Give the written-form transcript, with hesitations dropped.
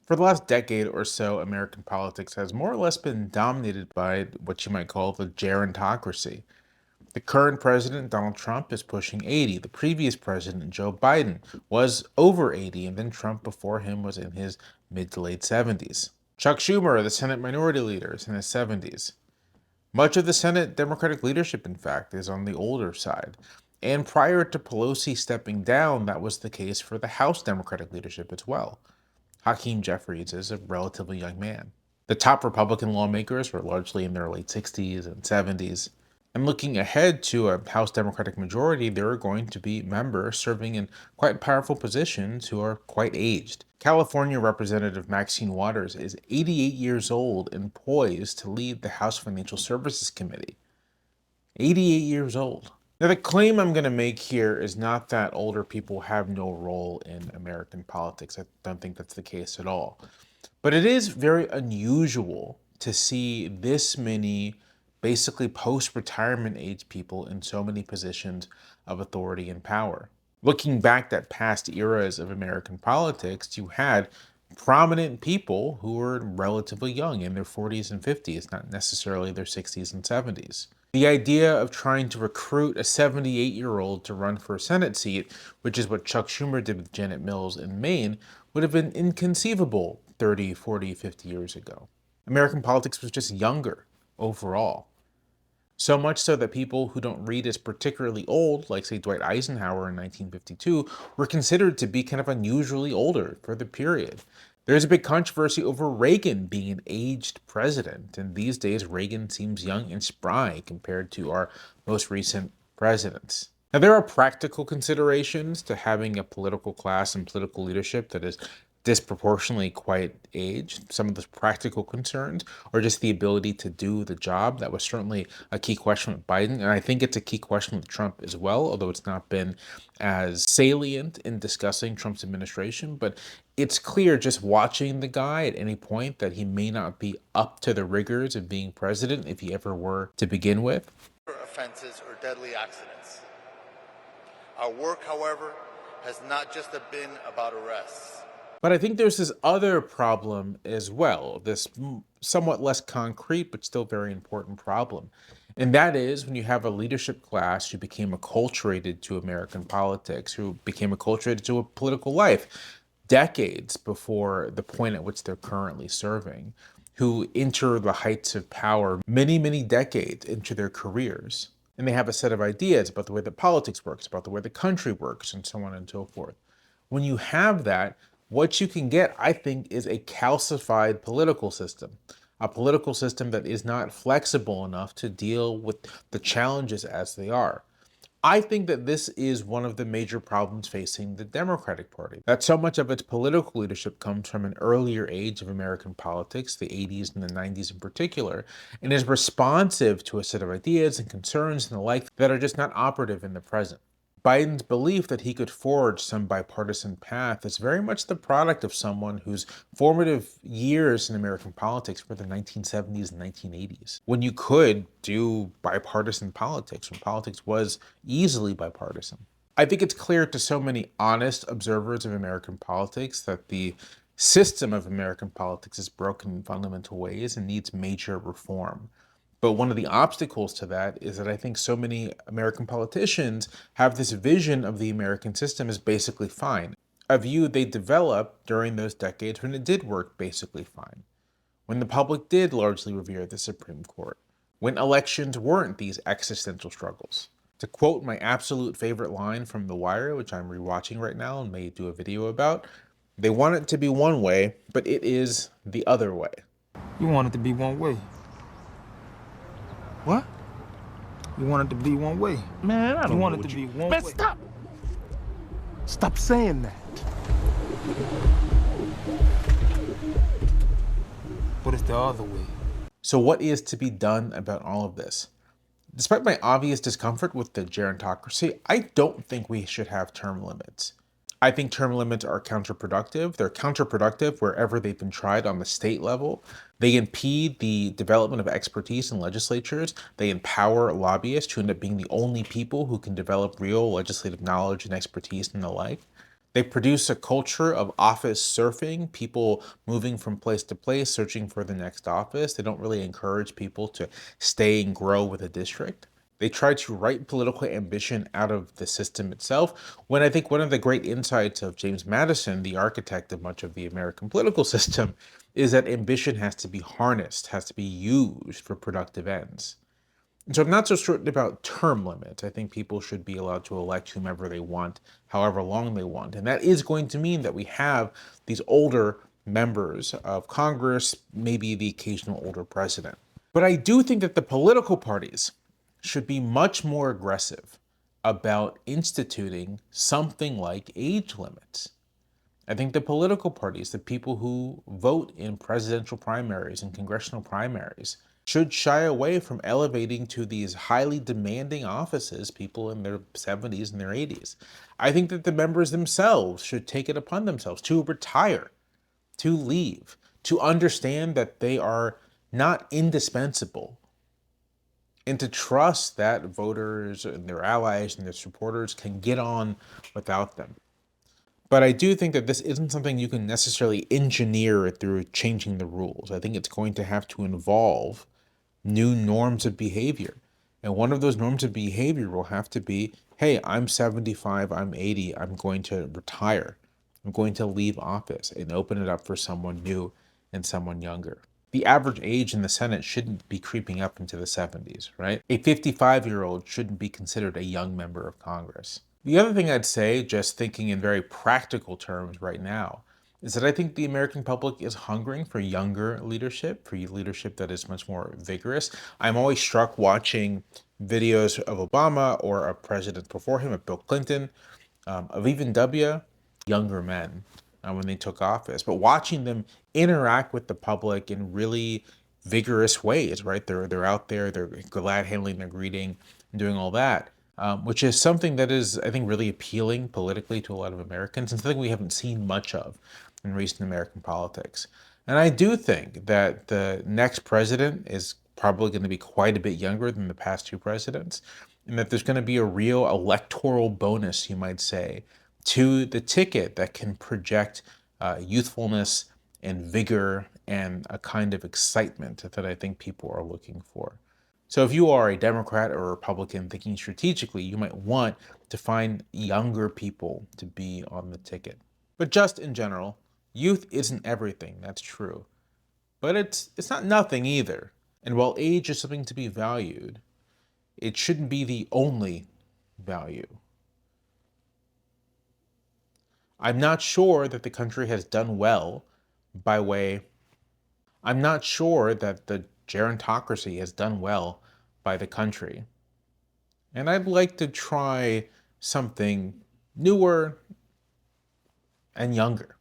For the last decade or so, American politics has more or less been dominated by what you might call the gerontocracy. The current president, Donald Trump, is pushing 80. The previous president, Joe Biden, was over 80, and then Trump before him was in his mid to late 70s. Chuck Schumer, the Senate Minority Leader, is in his 70s. Much of the Senate Democratic leadership, in fact, is on the older side. And prior to Pelosi stepping down, that was the case for the House Democratic leadership as well. Hakeem Jeffries is a relatively young man. The top Republican lawmakers were largely in their late 60s and 70s. And looking ahead to a House Democratic majority, there are going to be members serving in quite powerful positions who are quite aged. California Representative Maxine Waters is 88 years old and poised to lead the House Financial Services Committee. 88 years old. Now, the claim I'm going to make here is not that older people have no role in American politics. I don't think that's the case at all. But it is very unusual to see this many basically post-retirement age people in so many positions of authority and power. Looking back at past eras of American politics, you had prominent people who were relatively young in their 40s and 50s, not necessarily their 60s and 70s. The idea of trying to recruit a 78-year-old to run for a Senate seat, which is what Chuck Schumer did with Janet Mills in Maine, would have been inconceivable 30, 40, 50 years ago. American politics was just younger overall. So much so that people who don't read as particularly old, like say Dwight Eisenhower in 1952, were considered to be kind of unusually older for the period. There's a big controversy over Reagan being an aged president, and these days Reagan seems young and spry compared to our most recent presidents. Now, there are practical considerations to having a political class and political leadership that is disproportionately quite aged. Some of those practical concerns or just the ability to do the job. That was certainly a key question with Biden, and I think it's a key question with Trump as well, although it's not been as salient in discussing Trump's administration. But it's clear just watching the guy at any point that he may not be up to the rigors of being president if he ever were to begin with. Offenses or deadly accidents. Our work, however, has not just been about arrests. But I think there's this other problem as well, this somewhat less concrete but still very important problem. And that is when you have a leadership class who became acculturated to American politics, who became acculturated to a political life decades before the point at which they're currently serving, who enter the heights of power many, many decades into their careers. And they have a set of ideas about the way that politics works, about the way the country works, and so on and so forth. When you have that, what you can get, I think, is a calcified political system, a political system that is not flexible enough to deal with the challenges as they are. I think that this is one of the major problems facing the Democratic Party, that so much of its political leadership comes from an earlier age of American politics, the 80s and the 90s in particular, and is responsive to a set of ideas and concerns and the like that are just not operative in the present. Biden's belief that he could forge some bipartisan path is very much the product of someone whose formative years in American politics were the 1970s and 1980s, when you could do bipartisan politics, when politics was easily bipartisan. I think it's clear to so many honest observers of American politics that the system of American politics is broken in fundamental ways and needs major reform. But one of the obstacles to that is that I think so many American politicians have this vision of the American system as basically fine, a view they developed during those decades when it did work basically fine, when the public did largely revere the Supreme Court, when elections weren't these existential struggles. To quote my absolute favorite line from The Wire, which I'm rewatching right now and may do a video about, they want it to be one way, but it is the other way. You want it to be one way. What? You want it to be one way. Man, I don't You know want it what to you... be one Man, way. stop! Stop saying that. But it's the other way. So what is to be done about all of this? Despite my obvious discomfort with the gerontocracy, I don't think we should have term limits. I think term limits are counterproductive. They're counterproductive wherever they've been tried on the state level. They impede the development of expertise in legislatures. They empower lobbyists who end up being the only people who can develop real legislative knowledge and expertise and the like. They produce a culture of office surfing, people moving from place to place, searching for the next office. They don't really encourage people to stay and grow with a district. They try to write political ambition out of the system itself, when I think one of the great insights of James Madison, the architect of much of the American political system, is that ambition has to be harnessed, has to be used for productive ends. And so I'm not so certain about term limits. I think people should be allowed to elect whomever they want, however long they want. And that is going to mean that we have these older members of Congress, maybe the occasional older president. But I do think that the political parties should be much more aggressive about instituting something like age limits. I think the political parties, the people who vote in presidential primaries and congressional primaries, should shy away from elevating to these highly demanding offices people in their 70s and their 80s. I think that the members themselves should take it upon themselves to retire, to leave, to understand that they are not indispensable, and to trust that voters and their allies and their supporters can get on without them. But I do think that this isn't something you can necessarily engineer through changing the rules. I think it's going to have to involve new norms of behavior. And one of those norms of behavior will have to be, hey, I'm 75, I'm 80, I'm going to retire. I'm going to leave office and open it up for someone new and someone younger. The average age in the Senate shouldn't be creeping up into the 70s, right? A 55-year-old shouldn't be considered a young member of Congress. The other thing I'd say, just thinking in very practical terms right now, is that I think the American public is hungering for younger leadership, for leadership that is much more vigorous. I'm always struck watching videos of Obama or of presidents before him, of Bill Clinton, of even younger men when they took office, but watching them interact with the public in really vigorous ways, right? They're out there, they're glad handling their greeting and doing all that, which is something that is, I think, really appealing politically to a lot of Americans and something we haven't seen much of in recent American politics. And I do think that the next president is probably going to be quite a bit younger than the past two presidents, and that there's going to be a real electoral bonus, you might say, to the ticket that can project youthfulness and vigor and a kind of excitement that I think people are looking for. So if you are a Democrat or a Republican thinking strategically, you might want to find younger people to be on the ticket. But just in general, youth isn't everything, that's true. But it's not nothing either. And while age is something to be valued, it shouldn't be the only value. I'm not sure that the country has done well by way, I'm not sure that the gerontocracy has done well by the country. And I'd like to try something newer and younger.